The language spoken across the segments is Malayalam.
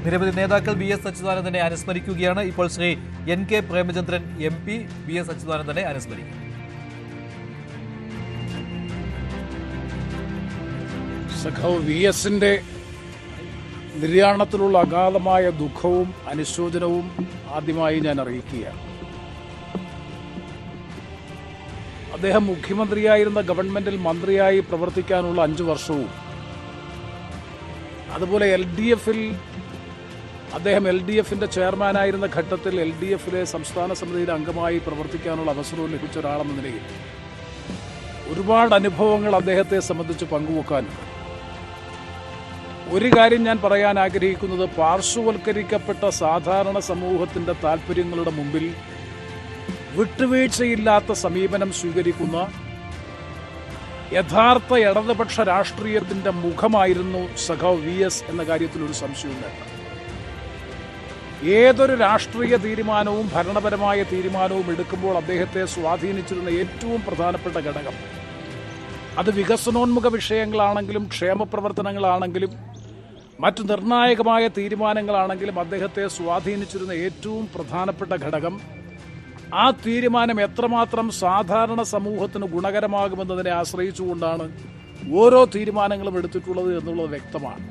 നിരവധി നേതാക്കൾ VS അച്യുതാനന്ദനെ അനുസ്മരിക്കുകയാണ്. ഇപ്പോൾ Shri NK Premachandran MP VS അച്യുതാനന്ദനെ അനുസ്മരിക്കും. സഖാവ് VSന്റെ നിര്യാണത്തിലുള്ള അഗാധമായ ദുഃഖവും അനുശോചനവും ആദ്യമായി ഞാൻ അറിയിക്കുകയാണ്. അദ്ദേഹം മുഖ്യമന്ത്രിയായിരുന്ന ഗവൺമെന്റിൽ മന്ത്രിയായി പ്രവർത്തിക്കാനുള്ള 5 വർഷവും അതുപോലെ LDFിൽ അദ്ദേഹം LDFിന്റെ ചെയർമാനായിരുന്ന ഘട്ടത്തിൽ LDFിലെ സംസ്ഥാന സമിതിയുടെ അംഗമായി പ്രവർത്തിക്കാനുള്ള അവസരവും ലഭിച്ച ഒരാളെന്ന നിലയിൽ ഒരുപാട് അനുഭവങ്ങൾ അദ്ദേഹത്തെ സംബന്ധിച്ച് പങ്കുവെക്കാനുണ്ട്. ഒരു കാര്യം ഞാൻ പറയാൻ ആഗ്രഹിക്കുന്നത്, പാർശ്വവൽക്കരിക്കപ്പെട്ട സാധാരണ സമൂഹത്തിന്റെ താല്പര്യങ്ങളുടെ മുമ്പിൽ വിട്ടുവീഴ്ചയില്ലാത്ത സമീപനം സ്വീകരിക്കുന്ന യഥാർത്ഥ ഇടതുപക്ഷ രാഷ്ട്രീയത്തിന്റെ മുഖമായിരുന്നു സഖാവ് VS എന്ന കാര്യത്തിൽ ഒരു സംശയവും വേണ്ട. ഏതൊരു രാഷ്ട്രീയ തീരുമാനവും ഭരണപരമായ തീരുമാനവും എടുക്കുമ്പോൾ അദ്ദേഹത്തെ സ്വാധീനിച്ചിരുന്ന ഏറ്റവും പ്രധാനപ്പെട്ട ഘടകം അത് വികസനോന്മുഖ വിഷയങ്ങളാണെങ്കിലും ക്ഷേമപ്രവർത്തനങ്ങളാണെങ്കിലും മറ്റു നിർണായകമായ തീരുമാനങ്ങളാണെങ്കിലും അദ്ദേഹത്തെ സ്വാധീനിച്ചിരുന്ന ഏറ്റവും പ്രധാനപ്പെട്ട ഘടകം ആ തീരുമാനം എത്രമാത്രം സാധാരണ സമൂഹത്തിന് ഗുണകരമാകുമെന്നതിനെ ആശ്രയിച്ചുകൊണ്ടാണ് ഓരോ തീരുമാനങ്ങളും എടുത്തിട്ടുള്ളത് എന്നുള്ളത് വ്യക്തമാണ്.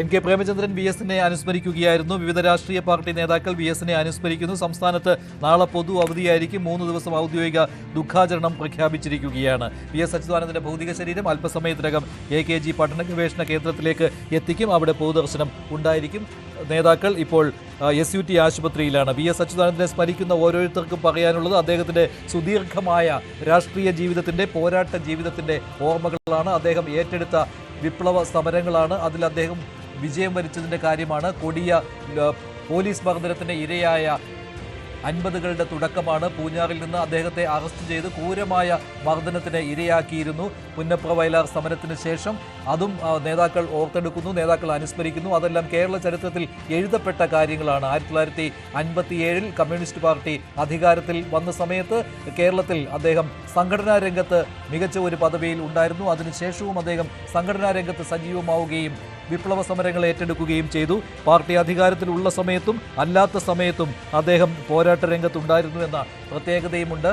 NK പ്രേമചന്ദ്രൻ VSനെ അനുസ്മരിക്കുകയായിരുന്നു. വിവിധ രാഷ്ട്രീയ പാർട്ടി നേതാക്കൾ VSനെ അനുസ്മരിക്കുന്നു. സംസ്ഥാനത്ത് നാളെ പൊതു അവധിയായിരിക്കും. 3 ദിവസം ഔദ്യോഗിക ദുഃഖാചരണം പ്രഖ്യാപിച്ചിരിക്കുകയാണ്. VS അച്യുതാനന്ദന്റെ ഭൗതിക ശരീരം അല്പസമയത്തിനകം AKG പഠന ഗവേഷണ കേന്ദ്രത്തിലേക്ക് എത്തിക്കും. അവിടെ പൊതുദർശനം ഉണ്ടായിരിക്കും. നേതാക്കൾ ഇപ്പോൾ SUT ആശുപത്രിയിലാണ്. VS അച്യുതാനന്ദനെ സ്മരിക്കുന്ന ഓരോരുത്തർക്കും പറയാനുള്ളത് അദ്ദേഹത്തിന്റെ സുദീർഘമായ രാഷ്ട്രീയ ജീവിതത്തിന്റെ പോരാട്ട ജീവിതത്തിന്റെ ഓർമ്മകളാണ്. അദ്ദേഹം ഏറ്റെടുത്ത വിപ്ലവ സമരങ്ങളാണ്. അതിൽ അദ്ദേഹം വിജയം വരിച്ചതിൻ്റെ കാര്യമാണ്. കൊടിയ പോലീസ് മർദ്ദനത്തിന് ഇരയായ 50കളുടെ തുടക്കമാണ്. പൂഞ്ഞാറിൽ നിന്ന് അദ്ദേഹത്തെ അറസ്റ്റ് ചെയ്ത് ക്രൂരമായ മർദ്ദനത്തിന് ഇരയാക്കിയിരുന്നു. പുന്നപ്ര വയലാർ സമരത്തിന് ശേഷം അതും നേതാക്കൾ ഓർത്തെടുക്കുന്നു, നേതാക്കൾ അനുസ്മരിക്കുന്നു. അതെല്ലാം കേരള ചരിത്രത്തിൽ എഴുതപ്പെട്ട കാര്യങ്ങളാണ്. 1957 കമ്മ്യൂണിസ്റ്റ് പാർട്ടി അധികാരത്തിൽ വന്ന സമയത്ത് കേരളത്തിൽ അദ്ദേഹം സംഘടനാ രംഗത്ത് മികച്ച ഒരു പദവിയിൽ ഉണ്ടായിരുന്നു. അതിനുശേഷവും അദ്ദേഹം സംഘടനാ രംഗത്ത് സജീവമാവുകയും വിപ്ലവ സമരങ്ങൾ ഏറ്റെടുക്കുകയും ചെയ്തു. പാർട്ടി അധികാരത്തിലുള്ള സമയത്തും അല്ലാത്ത സമയത്തും അദ്ദേഹം പോരാട്ട രംഗത്തുണ്ടായിരുന്നു എന്ന പ്രത്യേകതയുമുണ്ട്.